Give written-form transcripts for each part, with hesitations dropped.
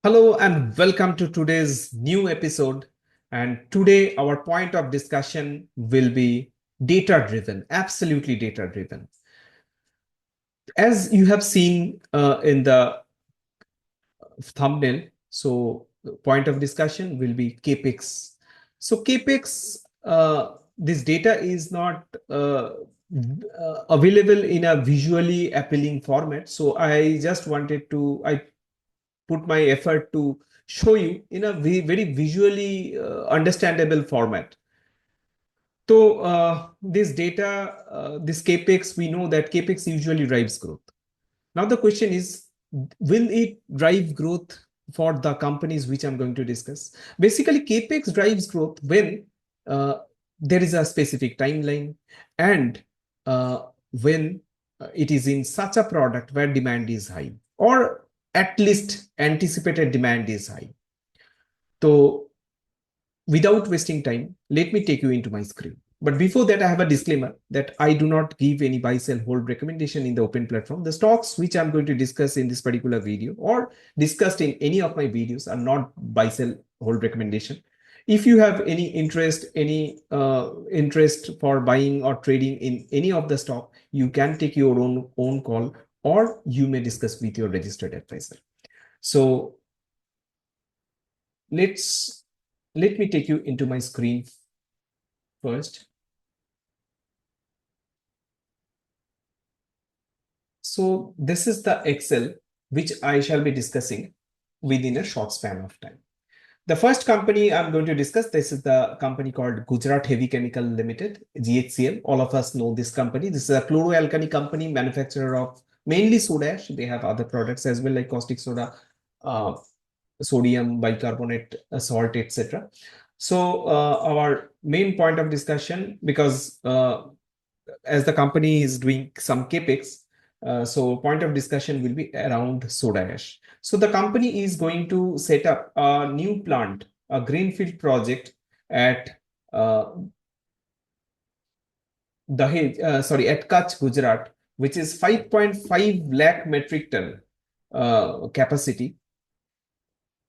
Hello and welcome to today's new episode. And today, our point of discussion will be data driven, absolutely data driven. As you have seen in the thumbnail, so the point of discussion will be Capex. So, Capex, this data is not available in a visually appealing format. So, I put my effort to show you in a very visually understandable format. So this data, this capex, we know that capex usually drives growth. Now the question is, will it drive growth for the companies which I'm going to discuss? Basically, capex drives growth when uh, there is a specific timeline and when it is in such a product where demand is high, or at least anticipated demand is high. So without wasting time, let me take you into my screen. But before that, I have a disclaimer that I do not give any buy, sell, hold recommendation in the open platform. The stocks which I'm going to discuss in this particular video or discussed in any of my videos are not buy, sell, hold recommendation. If you have any interest for buying or trading in any of the stock, you can take your own call, or you may discuss with your registered advisor. So let me take you into my screen first. So this is the Excel which I shall be discussing within a short span of time. The first company I'm going to discuss, this is the company called Gujarat Heavy Chemical Limited, GHCL. All of us know this company. This is a chloroalkali company, manufacturer of mainly soda ash. They have other products as well, like caustic soda, uh, sodium bicarbonate, salt, etc. So our main point of discussion, because as the company is doing some capex, so point of discussion will be around soda ash. So the company is going to set up a new plant, a greenfield project at uh, at Kutch, Gujarat, which is 5.5 lakh metric ton capacity.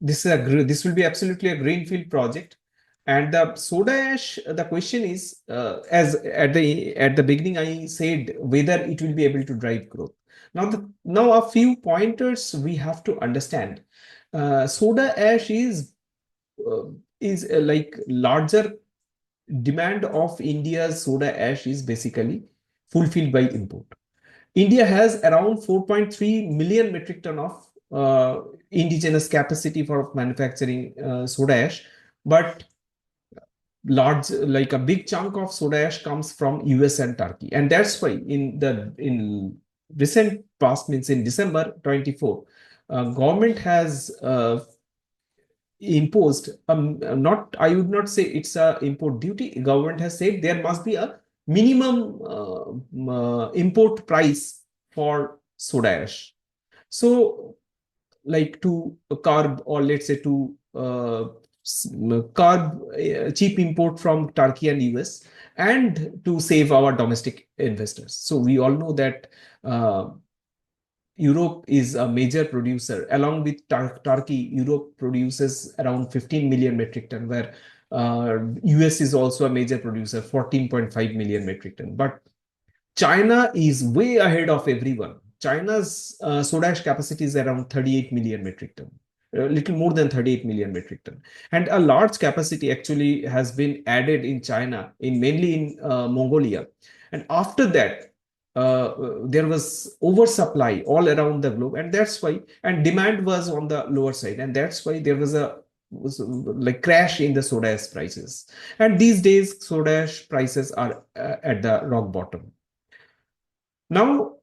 This will be absolutely a greenfield project. And the soda ash, the question is, as at the beginning I said, whether it will be able to drive growth. Now a few pointers we have to understand. Soda ash uh, is like larger demand of India's soda ash is basically fulfilled by import. India has around 4.3 million metric ton of indigenous capacity for manufacturing soda ash, but like a big chunk of soda ash comes from US and Turkey. And that's why in recent past, means in December 24, government has imposed, not, I would not say it's a import duty. Government has said there must be a minimum import price for soda ash. So like to curb, or let's say to curb cheap import from Turkey and US, and to save our domestic investors. So we all know that Europe is a major producer. Along with Turkey, Europe produces around 15 million metric ton, where US is also a major producer, 14.5 million metric ton. But China is way ahead of everyone. China's soda ash capacity is around 38 million metric ton, a little more than 38 million metric ton. And a large capacity actually has been added in China, in mainly in Mongolia. And after that, there was oversupply all around the globe, and that's why, and demand was on the lower side, and that's why there was like crash in the soda ash prices. And these days, soda ash prices are at the rock bottom. Now,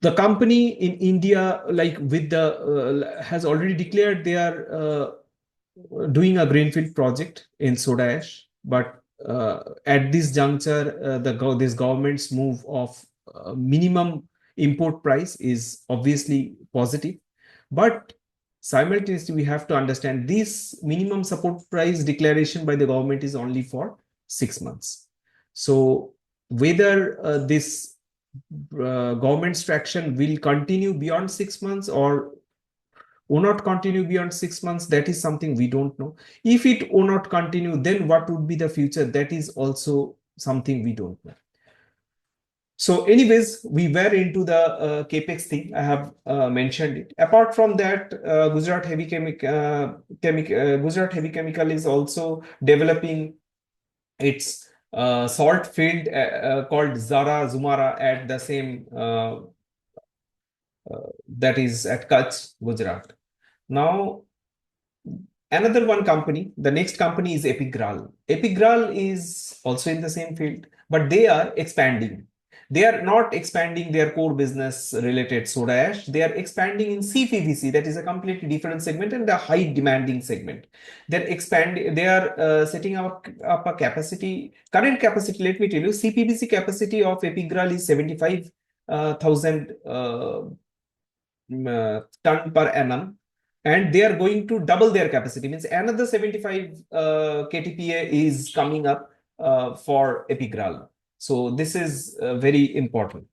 the company in India, like with the has already declared they are doing a greenfield project in soda ash, but at this juncture, this government's move of minimum import price is obviously positive, but simultaneously we have to understand this minimum support price declaration by the government is only for 6 months. So whether this government's traction will continue beyond 6 months, or Will not continue beyond 6 months, that is something we don't know. If it will not continue, then what would be the future? That is also something we don't know. So anyways, we were into the Capex thing. I have mentioned it. Apart from that, Gujarat Heavy Chemical is also developing its salt field called Zara Zumara at the same that is at Kutch, Gujarat. Now, another one company, the next company is Epigral. Epigral is also in the same field, but they are expanding. They are not expanding their core business related soda ash. They are expanding in CPVC. That is a completely different segment and a high demanding segment. They're expanding. They are setting up a capacity. Current capacity. Let me tell you, CPVC capacity of Epigral is 75,000 ton per annum, and they are going to double their capacity. Means another 75 KTPA is coming up for Epigral. So this is very important.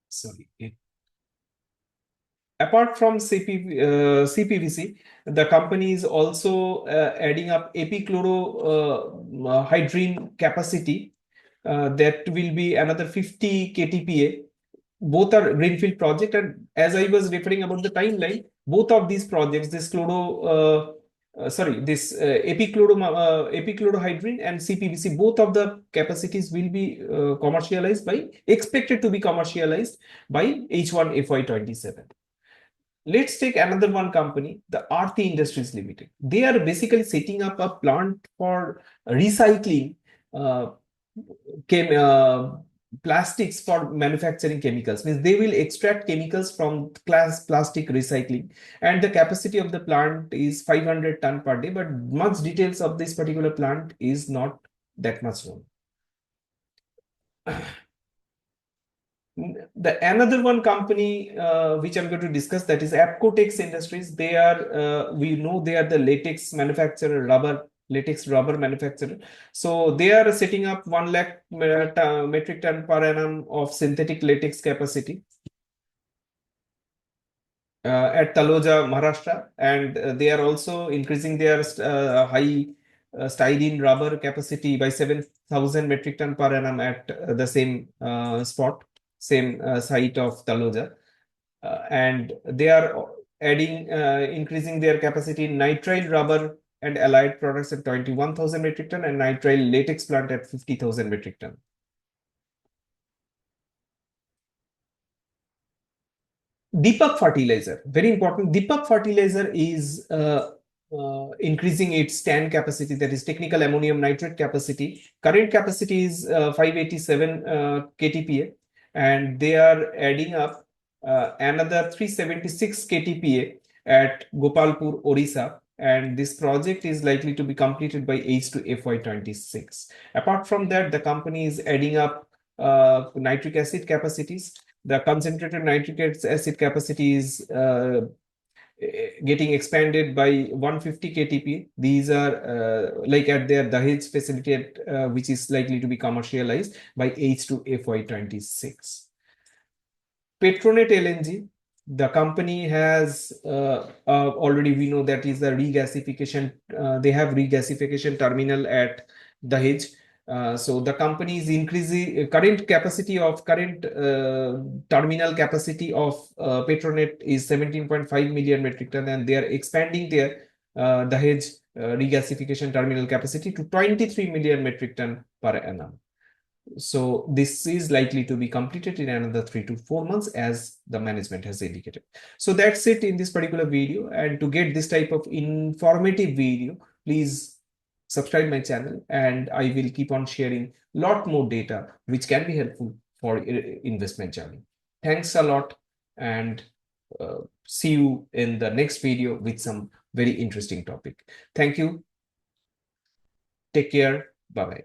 Sorry. Apart from CPVC, the company is also adding up epichlorohydrin capacity. That will be another 50 KTPA. Both are greenfield project, and as I was referring about the timeline, both of these projects, this epichlorohydrin and CPVC, both of the capacities will be expected to be commercialized by H1 FY27. Let's take another one company, the Aarti Industries Limited. They are basically setting up a plant for recycling uh, plastics for manufacturing chemicals. Means they will extract chemicals from plastic recycling, and the capacity of the plant is 500 ton per day, but much details of this particular plant is not that much known. The another one company which I'm going to discuss, that is Apcotex Industries. They are we know they are the latex manufacturer, latex rubber manufacturer. So they are setting up 1 lakh metric ton per annum of synthetic latex capacity at Taloja, Maharashtra, and they are also increasing their high styrene rubber capacity by 7,000 metric ton per annum at the same spot, same site of Taloja. And they are increasing their capacity in nitrile rubber and allied products at 21,000 metric ton and nitrile latex plant at 50,000 metric ton. Deepak fertilizer, very important. Deepak fertilizer is increasing its TAN capacity, that is technical ammonium nitrate capacity. Current capacity is 587 KTPA, and they are adding up another 376 KTPA at Gopalpur, Orissa. And this project is likely to be completed by H2 FY26. Apart from that, the company is adding up nitric acid capacities. The concentrated nitric acid capacity is getting expanded by 150 KTP. These are like at their Dahej facility, which is likely to be commercialized by H2 FY26. Petronet LNG, the company has already, we know that is the regasification. They have regasification terminal at Dahej. So the company is increasing current terminal capacity of Petronet is 17.5 million metric ton, and they are expanding their Dahej regasification terminal capacity to 23 million metric ton per annum. So this is likely to be completed in another 3 to 4 months, as the management has indicated. So that's it in this particular video. And to get this type of informative video, please subscribe my channel, and I will keep on sharing a lot more data which can be helpful for investment journey. Thanks a lot, and see you in the next video with some very interesting topic. Thank you. Take care. Bye-bye.